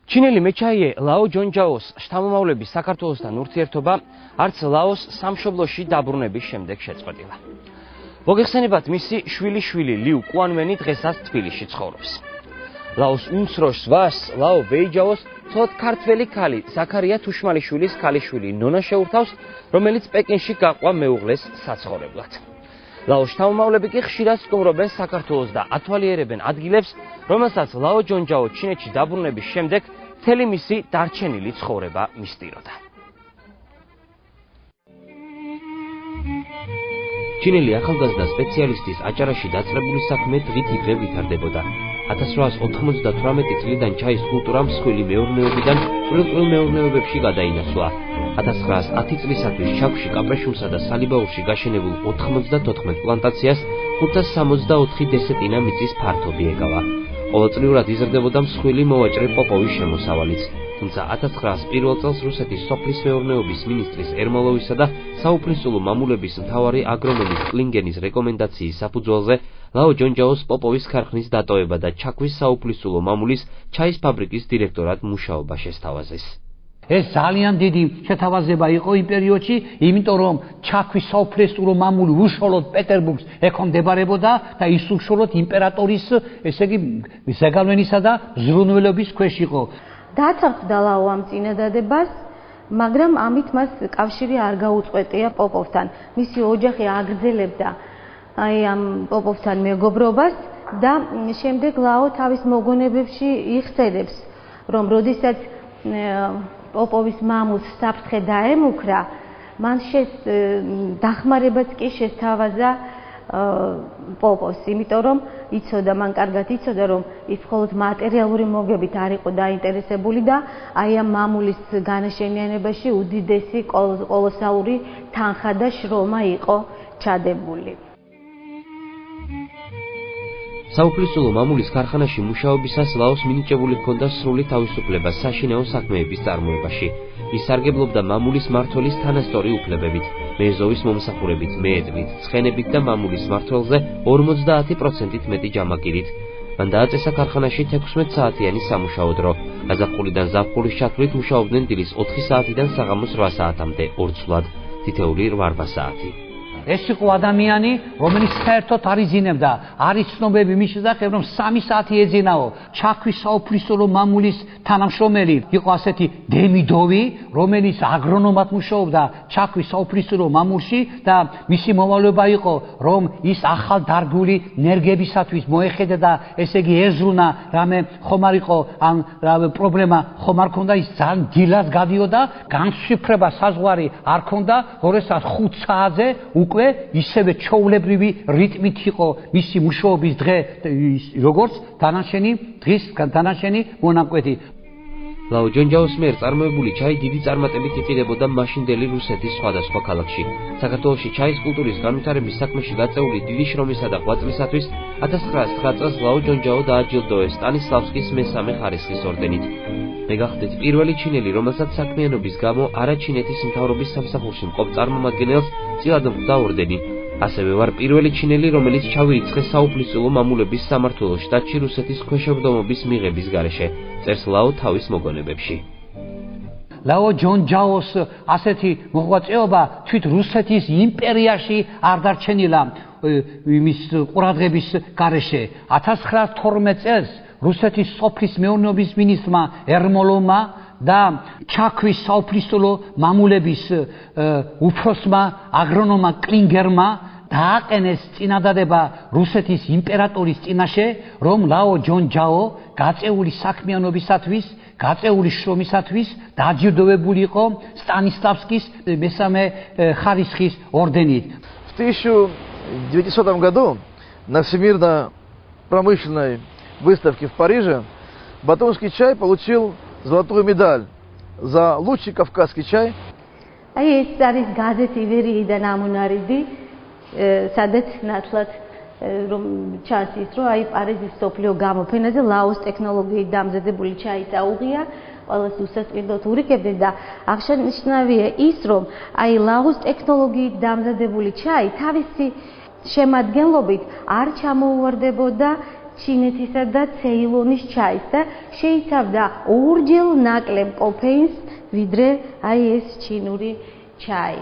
ჩინელი მეჩაიე ლაო ჯონჯაოს შთამომავლების საქართველოსთან ურთიერთობა არც ლაოს სამშობლოში დაბრუნების შემდეგ შეწყვეტილა. მოგეხსენებათ, მისი შვილი ლიუ კუანვენი დღესაც თბილისში ცხოვრობს. ლაოს უმცროს ვაჟს ლაო ვეიჯაოს ცოტ ქართველი ქალი ზაქარია თუშმალიშვილის ქალიშვილი ნონა შეურთავს, რომელიც პეკინში გაყვა მეუღლეს საცხოვრებლად. ლაოს შთამომავლები კი ხშირად სტუმრობენ საქართველოს და ათვალიერებენ ადგილებს, რომელსაც ლაო ჯონჯაო ჩინეთში დაბრუნების შემდეგ მთელი მისი დარჩენილი ცხოვრება მისდიროდა. ჩინელი ახალგაზრდა სპეციალისტის აჭარაში დაწყებული საქმე დღით დღე ვითარდებოდა. 1898 წლიდან ჩაის კულტურა მსხვილი მეურნეობიდან წყვილ მეურნეობებში გადაინაცვლა. 1910 წლისათვის ჩაქვში, კაპრეშუმსა და სალიბაურში გაშენებულ 94 პლანტაციას 564 დესეტინა მიწის ფართობი ეკავა. ყოველწლიურად იზრდებოდა მსხვილი მოვაჭრე პოპოვის შემოსავალიც. თუმცა 1901 წელს რუსეთის სოფლის მეურნეობის მინისტრის ერმოლოვისა და საუფლისწულო მამულების მთავარი აგრონომის კლინგენის რეკომენდაციის საფუძველზე ლაო ჯონჯაოს პოპოვის ქარხნის დატოვება და ჩაქვის საუფლისწულო მამულის ჩაის ფაბრიკის დირექტორად მუშაობა შესთავაზეს. ეს ძალიან დიდი შეთავაზება იყო იმ პერიოდში, იმიტომ რომ ჩაქვის საუფლისწულო მამული უშუალოდ პეტერბურგს ექვემდებარებოდა და ის უშუალოდ იმპერატორის, ესე იგი, ზეგავლენისა და ზრუნველობის ქვეშ იყო. დათანხმდა ლაო ამ წინადადებას, მაგრამ ამით მას კავშირი არ გაუწყვეტია პოპოვთან. მისი ოჯახი აგრძელებდა ამ პოპოვთან მეგობრობას და შემდეგ ლაო თავის მოგონებებში იხსენებს, რომ როდესაც პოპოვის მამულს საფრთხე დაემუქრა, მან დახმარებაც კი შესთავაზა პოპოვს, იმიტომ რომ მან კარგად იცოდა, რომ ის მხოლოდ მატერიალური მოგებით არ იყო დაინტერესებული და აი ამ მამულის განაშენიანებაში უდიდესი კოლოსალური თანხა და შრომა იყო ჩადებული. საუფლისწულო მამულის ქარხანაში მუშაობისას ლაოს მინიჭებული ჰქონდა სრული თავისუფლება საშინაო საქმეების წარმოებაში. ის სარგებლობდა მამულის მმართველის თანასწორი უფლებებით, მეზოვის მომსახურებით, მეედლით, ცხენებით და მამულის მმართველზე 50%-ით მეტი ჯამაგირით. მან დააწესა ქარხანაში 16 საათიანი სამუშაო დრო. გაზაფხულიდან ზაფხულის ჩათვლით მუშაობდნენ დილის 4 საათიდან საღამოს 8 საათამდე, ორცვლად, თითეული 8 საათი. ეს იყო ადამიანი, რომელიც საერთოდ არ იზინებდა. არის ცნობები მის შესახებ, რომ 3 საათი ეძინაო. ჩაქვის საუფლისწულო მამულის თანამშრომელი იყო ასეთი დემიდოვი, რომელიც აგრონომად მუშაობდა ჩაქვის საუფლისწულო მამულში და მისი მოვალეობა იყო, რომ ის ახალ დარგული ნერგებისათვის მოეხედა და ესე იგი ეზრუნა რამე ხომ არ იყო ან პრობლემა ხომ არ ქონდა, ის ძალიან დილას გადიოდა, განშიფრება საზღვარი არ ქონდა, როდესაც 5 საათზე უკვე ისევე ჩაულებრივი რიტმით იყო მისი მუშაობის დღე, როგორც დღის დანაშენი მონაკვეთი. ლაო ჯონჯაოს მიერ წარმოებული ჩაი დიდი წარმატებით იყიდებოდა მაშინდელი რუსეთის სხვადასხვა ქალაქში. საქართველოში ჩაის კულტურის განვითარების საქმეში გაწეული დიდი შრომისა და ღვაწლისათვის 1909 წელს ლაო ჯონჯაო დააჯილდოეს სტანისლავსკის მესამე ხარისხის ორდენით. მე გახდით პირველი ჩინელი, რომელსაც საქმიანობის გამო არაჩინეთის მთავრობის სამსახურში მყოფ წარმომადგენელს წილად ხვდა ორდენი. ასევე ვარ პირველი ჩინელი, რომელიც ჩავირიცხე საუფლისწულო მამულების სამმართველო შტატში რუსეთის ქვეშევრდომობის მიღების გარეშე, წერს ლაო თავის მოგონებებში. ლაო ჯონჯაოს ასეთი მოღვაწეობა თვით რუსეთის იმპერიაში არ დარჩენილა იმის ყურადღების გარეშე. 1912 წელს რუსეთის სოფლის მეურნეობის მინისტრმა ერმოლოვმა და ჩაქვის საუფლისწულო მამულების უფროსმა აგრონომმა კლინგერმა დააყენეს წინადადება რუსეთის იმპერატორის წინაშე, რომ ლაო ჯონჯაო გაწეული საქმიანობისათვის, გაწეული შრომისათვის დაჯილდოვებული იყო სტანისლავსკის მესამე ხარისხის орденით. В 1900 году на Всемирно-промышленной выставке в Париже батумский чай получил золотую медаль за лучший кавказский чай. ეს არის გაზეთი ვერიიდან ამონარიდი, სადაც ნათლად რომ ჩანს ის, რომ აი პარიზის სოფლიო გამოფენაზე ლაოს ტექნოლოგიით დამზადებული ჩაი წაუღია, ყველას უსასყიდლოდ ურიგებდნენ და აღსანიშნავია ის, რომ აი ლაოს ტექნოლოგიით დამზადებული ჩაი თავისი შემადგენლობით არ ჩამოუვარდებოდა ჩინეთისა და ცეილონის ჩაის და შეიცავდა ორჯერ ნაკლებ კოფეინს, ვიდრე აი ეს ჩინური ჩაი.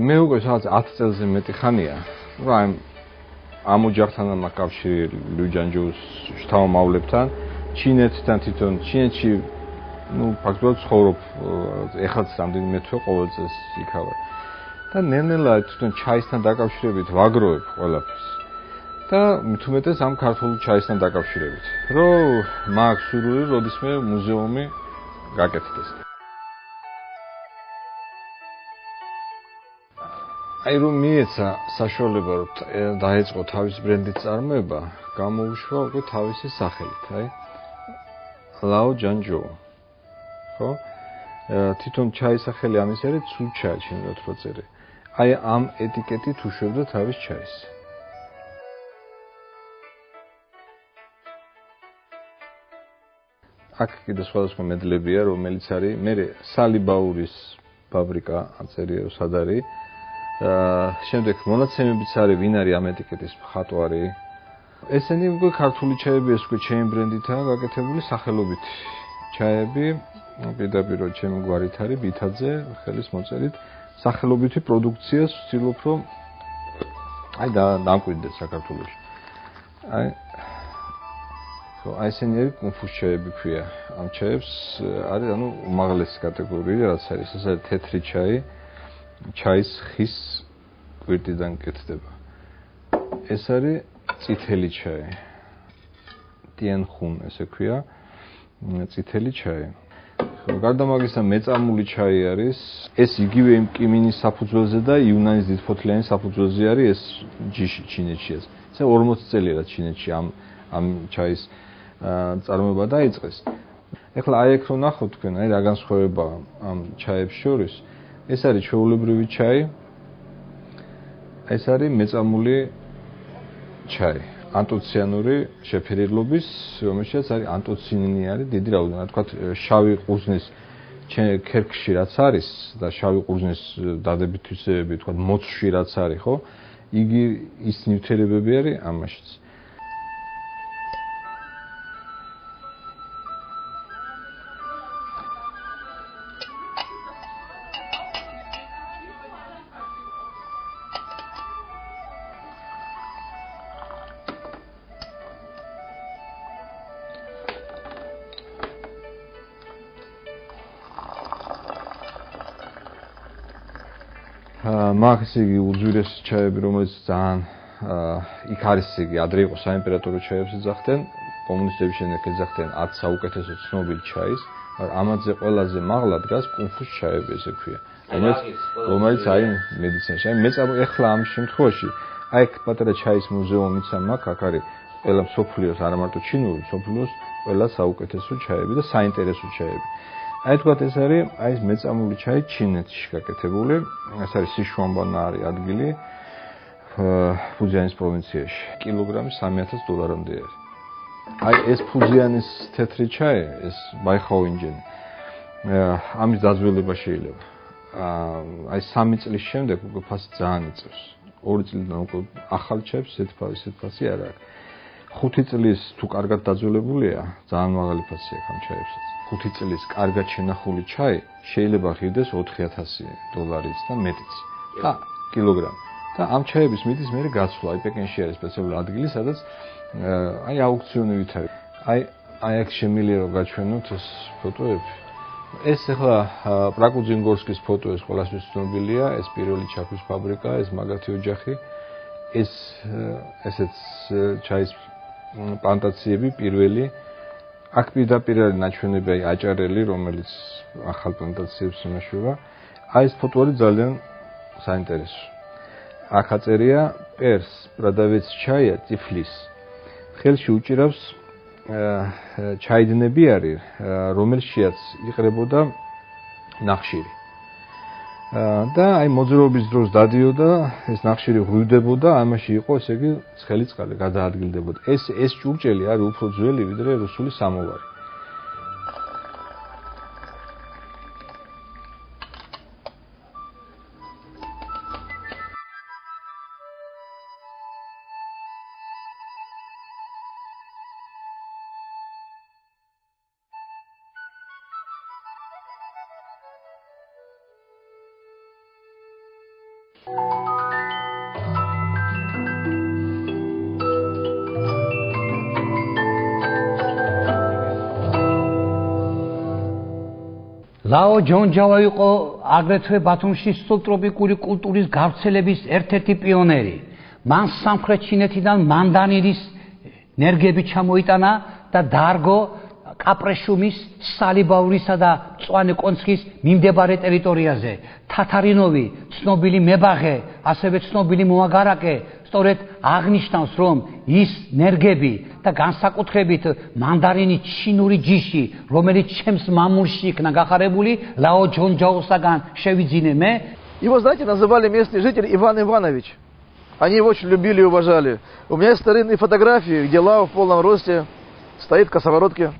მე უკვე სადაც 10 წელზე მეტი ხანია, ამ ოჯახთან მაკავშირი ლუჯანჯოს შთამომავლებთან, ჩინეთთან თვითონ ჩინეთში, ფაქტობრივად ცხოვრობ, ეხლაც რამდენიმე თვე ყოველ წელს იქავარ. და ნელ-ნელა თვითონ ჩაისთან დაკავშირებით ვაგროვებ ყველაფერს. და მით უმეტეს ამ ქართული ჩაისთან დაკავშირებით, რომ მაქვს სურვილი, როდისმე მუზეუმი გაკეთდეს. აი რომ მიეცა საშუალება რომ დაეწყო თავის ბრენდის წარმოება, გამოუშვა უკვე თავისი სახელით, აი ლაო ჯანჯო. ხო? თვითონ ჩაის სახელი ამის არის ცუჩა ჩინურად რო წერე. აი ამ ეტიკეტით უშვებდა თავის ჩაის. აქ კიდე სხვადასხვა მედლებია, რომელიც არის მე სალიბაურის ფაბრიკა აწერია რომ სად არის. შემდეგ მონაცემებიც არის ვინ არის ამ ეტიკეტის მხატვარი. ესენი უკვე ქართული ჩაები ეს უკვე ჩემი ბრენდითაა გაკეთებული სახელობით ჩაები. პირდაპირ ჩემი გვარით არის ბითაძე ხელის მოწერით სახელობითი პროდუქციას ვცდილობ რომ აი დამკვიდრდეთ საქართველოში. აი ესენი არის კუნფუს ჩაები ქვია. ამ ჩაებს არის უმაღლესი კატეგორია რაც არის ეს არის თეთრი ჩაი. ჩაის ხის კვირტიდან კეთდება. ეს არის წითელი ჩაი. ტიანხუნ ესე ქვია. წითელი ჩაი. გარდა მაგისა მეწამული ჩაი არის. ეს იგივე იმ კიმინის საფუძველზე და იუნანის დიდფოთლიანის საფუძველზე არის ეს ჯიში ჩინეთშია. ესე 40 წელია რაც ჩინეთში ამ ჩაის წარმოება დაიწყეს. ეხლა აი ეგ რო ნახოთ თქვენ, აი რა განსხვავებაა ამ ჩაებს შორის. ეს არის ჩვეულებრივი ჩაი. ეს არის მეწამული ჩაი. ანტოციანური შეფერილობის, რომელშიც არის ანტოცინინი არის დიდი რაოდენობა. თქვა შავი ყურძნის ქერქში რაც არის და შავი ყურძნის დადებითი თვისებები, თქვა მოცვში რაც არის, ხო? იგი ის ნივთიერებები არის ამაშიც. მაგას იგი უძვირესი ჩაები, რომელიც ძალიან იქ არის იგი ადრე იყო საიმპერატორო ჩაებს ეძახდნენ, კომუნისტების შემდეგ ეძახდნენ 10 საუკეთესო ცნობილ ჩაის, მაგრამ ამაზე ყველაზე მაღლა დგას კუნფუს ჩაები ესე ქვია. რომელიც აი მედიცინაში, აი მეწამული ეხლა ამ შემთხვევაში, აი პატარა ჩაის მუზეუმიც მაქვს, აქ არის ყველა მსოფლიოს, არა მარტო ჩინური, მსოფლიოს ყველა საუკეთესო ჩაები და საინტერესო ჩაები. აი თქვათ ეს არის აი ეს მეწამული ჩაი ჩინეთში გაკეთებული. ეს არის სიშვამბანა არის ადგილი ფუძიანის პროვინციაში. კილოგრამი $3000-მდე არის. აი ეს ფუძიანის თეთრი ჩაი, ეს ბაიხაოინჯენი. ამის დაძველება შეიძლება. აი 3 წლის შემდეგ უკვე ფასი ძალიან იწევს. 2 წლიდან უკვე ახალ ჩაებს ესეთ ფასი არ აქვს. 5 წლის თუ კარგად დაძველებულია, ძალიან მაღალი ფასი აქვს ამ ჩაებსაც. 5 წლის კარგად შენახული ჩაი შეიძლება ღირდეს $4000 და მეტიც. და კილოგრამი. და ამ ჩაების მიწის მე გაცვლა, აი პეკინში არის სპეციალური ადგილი, სადაც აი აუქციონივით არის. აი აქ შემიძლია რომ გაჩვენოთ ეს ფოტოები. ეს ახლა პრაკუძინგორსკის ფოტო ეს ყველასთვის ცნობილია, ეს პირველი ჩაქვის ფაბრიკა, ეს მაგათი ოჯახი. ესეც ჩაის პლანტაციები პირველი აქ პირდაპირ არის ნაჩვენები აჭარელი, რომელიც ახალ პლანტაციებს იმეშვება. აი ეს ფოტო არის ძალიან საინტერესო. აქ აწერია პერს პრადავეც ჩაია ტიფლის. ხელში უჭირავს ჩაიდნები არის, რომელშიაც იყრებოდა ნახშირი. და აი მოძრაობის დროს დადიოდა, ეს ნახშირი ღვივდებოდა, ამაში იყო ესე იგი ცხელი წყალი გადაადგილდებოდა. ეს ჭურჭელი არის უფრო ძველი ვიდრე რუსული სამოვარი. ლაო ჯონჯავა იყო აგრეთვე ბათუმში სუბტროპიკული კულტურის გავრცელების ერთ-ერთი პიონერი. მან სამხრეთ ჩინეთიდან მანდანირის ნერგები ჩამოიტანა და დაარგო კაპრეშუმის, სალიბაურისა და მწვანე კონცხის მიმდებარე ტერიტორიაზე. თათარინოვი, ცნობილი მებაღე, ასევე ცნობილი მოაგარაკე სწორედ აღნიშნავს, რომ ის ნერგები და განსაკუთრებით მანდარინის ჩინური ჯიში, რომელიც ჩემს მამულში იქნა გახარებული, ლაო ჯონჯაოსაგან შევიძინე მე. Его, знаете, называли местные жители Иван Иванович. Они его очень любили и уважали. У меня есть старинные фотографии, где Лао в полном росте стоит в косоворотке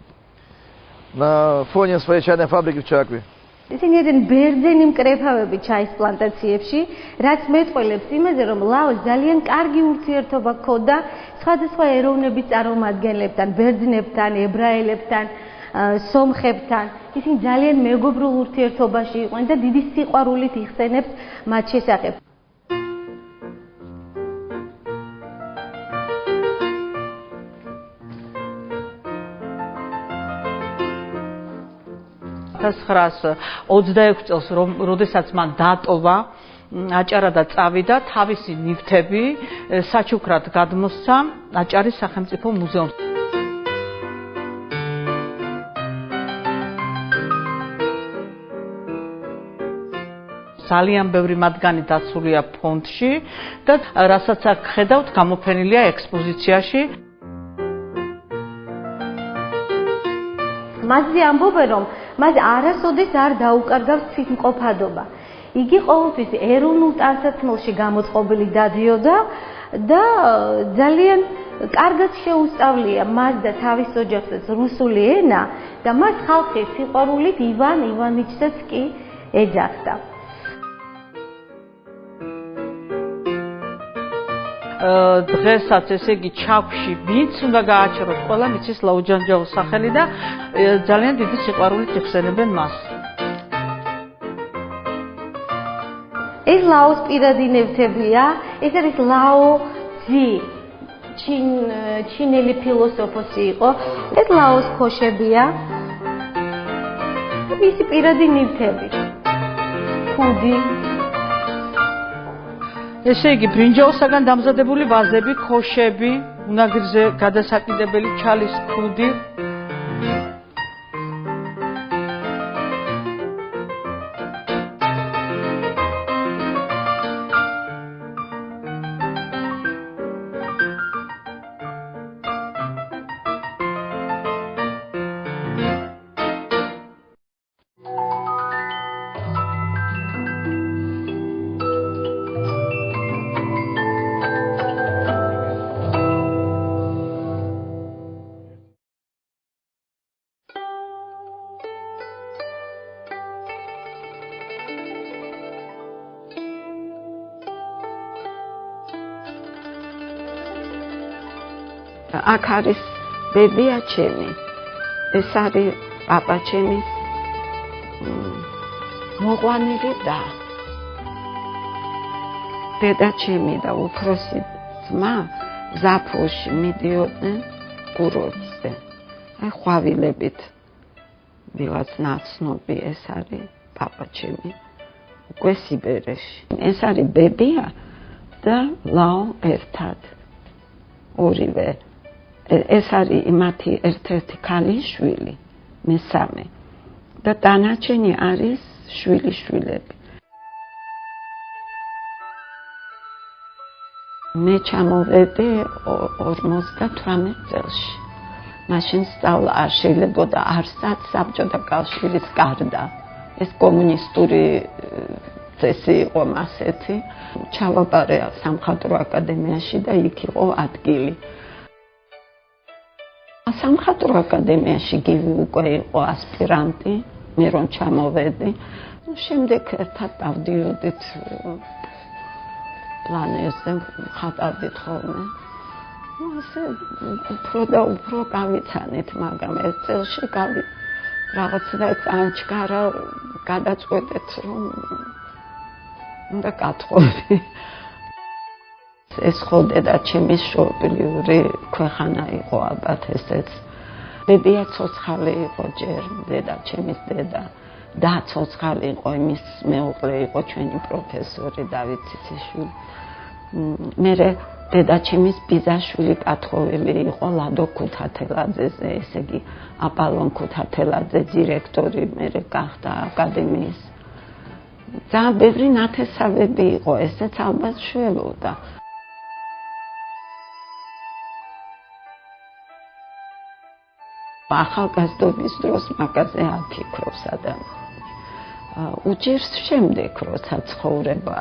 на фоне своей чайной фабрики в Чакве. ისინი არიან ბერძენი მკრეფავები ჩაის პლანტაციებში, რაც მეტყველებს იმაზე, რომ ლაოს ძალიან კარგი ურთიერთობა ჰქონდა სხვადასხვა ეროვნების წარმომადგენლებთან, ბერძნებთან, ებრაელებთან, სომხებთან. ისინი ძალიან მეგობრულ ურთიერთობაში იყვნენ და დიდი სიყვარულით იხსენებს მათ შესახებ. წელს, როდესაც მან დაატოვა აჭარა და წავიდა, თავისი ნივთები საჩუქრად გადმოსცა აჭარის სახელმწიფო მუზეუმს. ძალიან ბევრი მათგანი დაცულია ფონდში და რასაც აქ ხედავთ, გამოფენილია ექსპოზიციაში. მასზე ამბობენ, რომ მას არასოდეს არ დაუკარგავს თვითმყოფადობა. იგი ყოველთვის ეროვნულ ტანსაცმელში გამოწყობილი დადიოდა და ძალიან კარგად შეუსწავლია მას და თავის ოჯახსაც რუსული ენა და მას ხალხის სიყვარულით ივან ივანიჩსაც კი ეძახდა. დღესაც ესე იგი ჩაქვში ვინც უნდა გააჩეროთ, ყველა მიცის ლაო ჯონჯაოს სახელი და ძალიან დიდი სიყვარულით იხსენებენ მას. ეს ლაოს პირადი ნივთებია, ეს არის ლაო ძი, ჩინელი ფილოსოფოსი იყო. ეს ლაოს ქოშებია. მისი პირადი ნივთები. ფუდი. ესე იგი ბრინჯაოსაგან დამზადებული ვაზები, ქოშები, უნაგირზე გადასაკიდებელი ჩალის ფუდი. აქ არის ბებია ჩემი, ეს არის პაპა ჩემის მოყვანილი და დედა ჩემი და უფროსი ძმა ზაფხულში მიდიოდნენ კურორტზე. აი ყვავილებით ვიღაც ნაცნობი, ეს არის პაპა ჩემი უკვე სიბერეში. ეს არის ბებია და ლაო ერთად. ორივე ეს არის მათი ერთ-ერთი ქალიშვილი, მესამე. და დანარჩენი არის შვილიშვილები. მე ჩამოვედი 58 წელში. მაშინ სწავლა არ შეიძლებოდა არსად საბჭოთა კავშირის გარდა. ეს კომუნისტური წესი იყო მასეთი. ჩავაბარე სამხატვრო აკადემიაში და იქ იყო ადგილი. სამხატვრო აკადემიაში გივი უკვე იყო ასპირანტი, მე რომ ჩამოვედი. შემდეგ ერთად დავდიოდით პლანერზე, ხატავდით ხოლმე. ასე უფრო და უფრო გავიცანით, მაგრამ ერთ წელში რაღაცა წანჩქარა გადაწყვეტეთ, რომ უნდა გათხოვდი. ეს ხო დედა ჩემი შობლიური ქვეყანა იყო ალბათ ესეც. დედია ცოცხალი იყო ჯერ, დედა ჩემის დედა. და ცოცხალი იყო იმის მეუღლე იყო ჩვენი პროფესორი დავით ციციშვილი. მერე დედა ჩემის ბიძაშვილი კათხოვილი იყო ლადო ქუთათელაძეზე, ესე იგი აპალონ ქუთათელაძე დირექტორი მერე გახდა აკადემიის. ძალიან ბევრი ნათესავები იყო, ესეც ალბათ შველოდა. ახალგაზრდობის დროს მაგაზე აფიქრობს ადამიანი. უჭირს შემდეგ, როცა ცხოვრება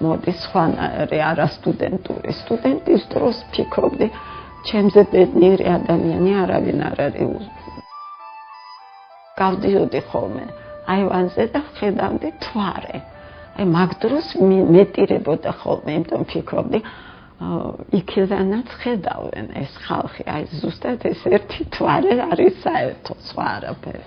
მოდის სხვანაირი, არა სტუდენტური. სტუდენტის დროს ფიქრობდი, ჩემზე ბედნიერი ადამიანი არავინ არ არის. გავდიოდი ხოლმე აივანზე და ხედავდი თვარე. აი მაგ დროს მეტირებოდა ხოლმე, იმიტომ ფიქრობდი, იქიდანაც ხედავენ ეს ხალხი, აი ზუსტად ეს ერთი თვარე არის საერთო, სხვა არაფერი.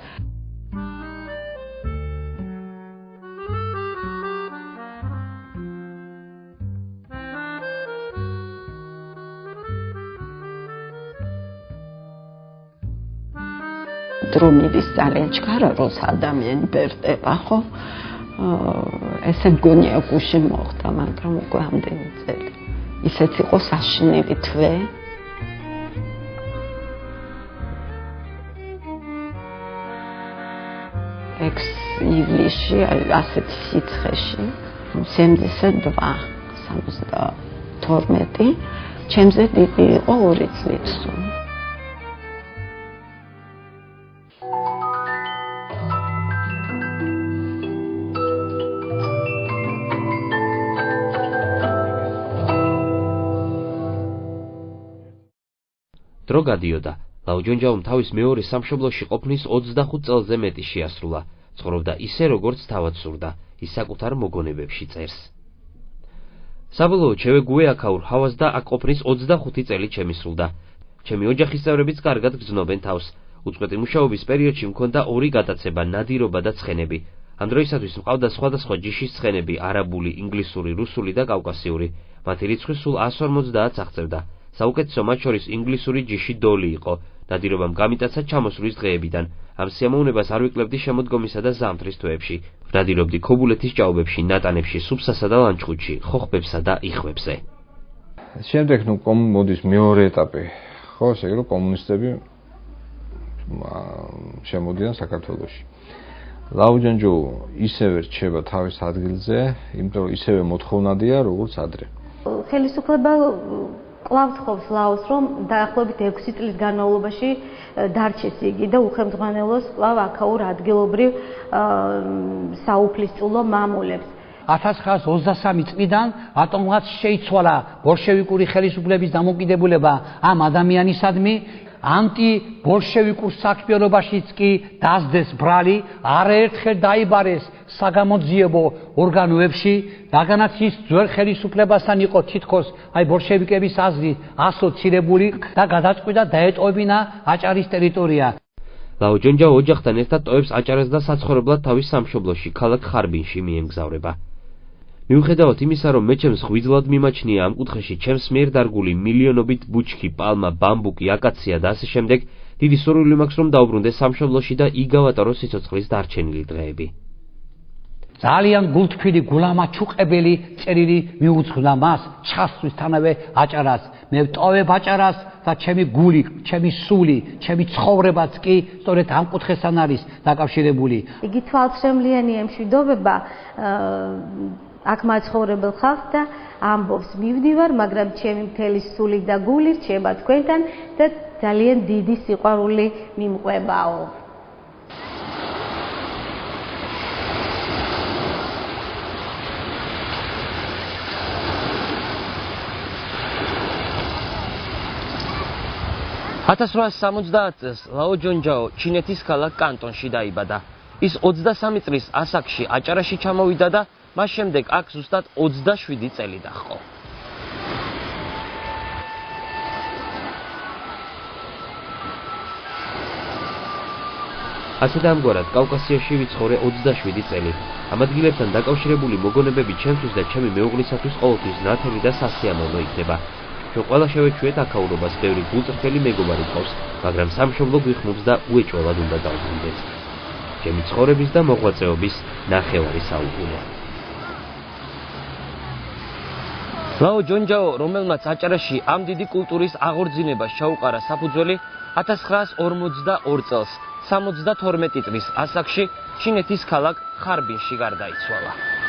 დრომილის ძალენჩქარა როს ადამიანი ბერტება ხო? ესე მგონია გუში მოხდა, მაგრამ უკვე ამდენი წელი. ისეთ იყო საშინელი თვე. ივლისში, ასეთ სიცხეში, 72, ჩემზე დიდი იყო 2 წლით სულ. დრო გადიოდა. ლაუჯონჯაუმ თავის მეორე სამშობლოში ყოფნის 25 წელზე მეტი შეასრულა. ცხოვრობდა ისე, როგორც თავად სურდა, ის საკუთარ მოგონებებში წერს. საბოლოოდ შევეგუე აქაურ ჰავას და აქ ყოფნის 25 წელი შემისრულდა. ჩემი ოჯახის წევრებიც კარგად გრძნობენ თავს. უწყვეტი მუშაობის პერიოდში მქონდა 2 გადაცემა, ნადირობა და ცხენები. ამ დროისათვის მყავდა სხვადასხვა ჯიშის ცხენები, არაბული, ინგლისური, რუსული და კავკასიური. მათი რიცხვი სულ 150-ს აღწევდა. საუკეთესო მათ შორის ინგლისური ჯიში დოლი იყო. ნადირობამ გამიტაცა ჩამოსვლის დღეებიდან. ამ სიამოვნებას არ ვიკლებდი შემოდგომისა და ზამთრის თვეებში. ვნადირობდი ქობულეთის ჭაობებში, ნატანებში, სუფსასა და ლანჩხუთში, ხოხბებსა და იხვებზე. შემდეგ მოდის მეორე ეტაპი. ხო, ესე იგი რომ კომუნისტები შემოდიან საქართველოში. ლაუჯანჯო ისევე რჩება თავის ადგილზე, იმიტომ რომ ისევე მოთხოვნადია, როგორც ადრე. ხელისუფლება კლავ თხოვს ლაოს, რომ დაახლოებით 6 წლის განმავლობაში დარჩეს იგი და უხელმძღვანელოს კლავ აქაურ ადგილობრივ საუფლისწულო მამულებს. 1923 წლიდან ატომღაც შეიცვალა ბოლშევიკური ხელისუფლების დამოკიდებულება ამ ადამიანისადმი, ანტიბოლშევიკურ საქმიანობაშიც კი დასდეს ბრალი, არაერთხელ დაიბარეს საგამოძიებო ორგანოებში, რადგანაც ის ძველ ხელისუფლებასთან იყო თითქოს აი ბოლშევიკების აზრი ასოცირებული და გადაწყვიტა დაეტოვებინა აჭარის ტერიტორია. ლაუჯონჯა ოჯახთან ერთად ტოვებს აჭარას და საცხოვრებლად თავის სამშობლოში, ქალაქ ხარბინში მიემგზავრება. მიუხედავად იმისა, რომ მე ჩემს ღვიძლად მიმაჩნია ამ კუთხეში ჩემს მიერ დარგული მილიონობით ბუჩქი, პალმა, ბამბუკი, აკაცია და ასე შემდეგ, დიდი სურვილი მაქვს, რომ დაუბრუნდეს სამშობლოში და იგავატაროს სიცოცხლის დარჩენილი დღეები. ძალიან გულთბილი, გულამაჩუყებელი წერილი მიუძღვნა მას, ჩასვლისთანავე აჭარას. მე ვტოვებ აჭარას და ჩემი გული, ჩემი სული, ჩემი ცხოვრებაც კი სწორედ ამ კუთხესთან არის დაკავშირებული. იგი თვალშემლიანი მშვიდობა აქ მაცხოვრებელ ხალხს და ამბობს, მივდივარ, მაგრამ ჩემი მთელი სული და გული რჩება თქვენთან და ძალიან დიდი სიყვარული მიმყვებაო. წელს ლაო ჯონჯაო ჩინეთის ქალაქ კანტონში დაიბადა. ის 23 წლის ასაკში აჭარაში ჩამოვიდა და მას შემდეგ აქ ზუსტად 27 წელი დაჰყო. ასეთ ამგვარად კავკასიაში ვიცხოვრე 27 წელი. ამ ადგილებთან დაკავშირებული მოგონებები ჩემთვის და ჩემი მეუღლისათვის ყოველთვის ნათელი და სასიამოვნო იქნება. ჩვენ ყველა შევეჩვიეთ აქაურობას, ბევრი გულწრფელი მეგობარი ყავს, მაგრამ სამშობლო გვიხმობს და უეჭველად უნდა დავბრუნდეთ. ჩემი ცხოვრების და მოღვაწეობის ნახევარი საუკუნე. ლაო ჯონჯაო, რომელმაც აჭარაში ამ დიდი კულტურის აღორძინებას ჩაუყარა საფუძველი, 1942 წელს 72 წლის ასაკში ჩინეთის ქალაქ ხარბინში გარდაიცვალა.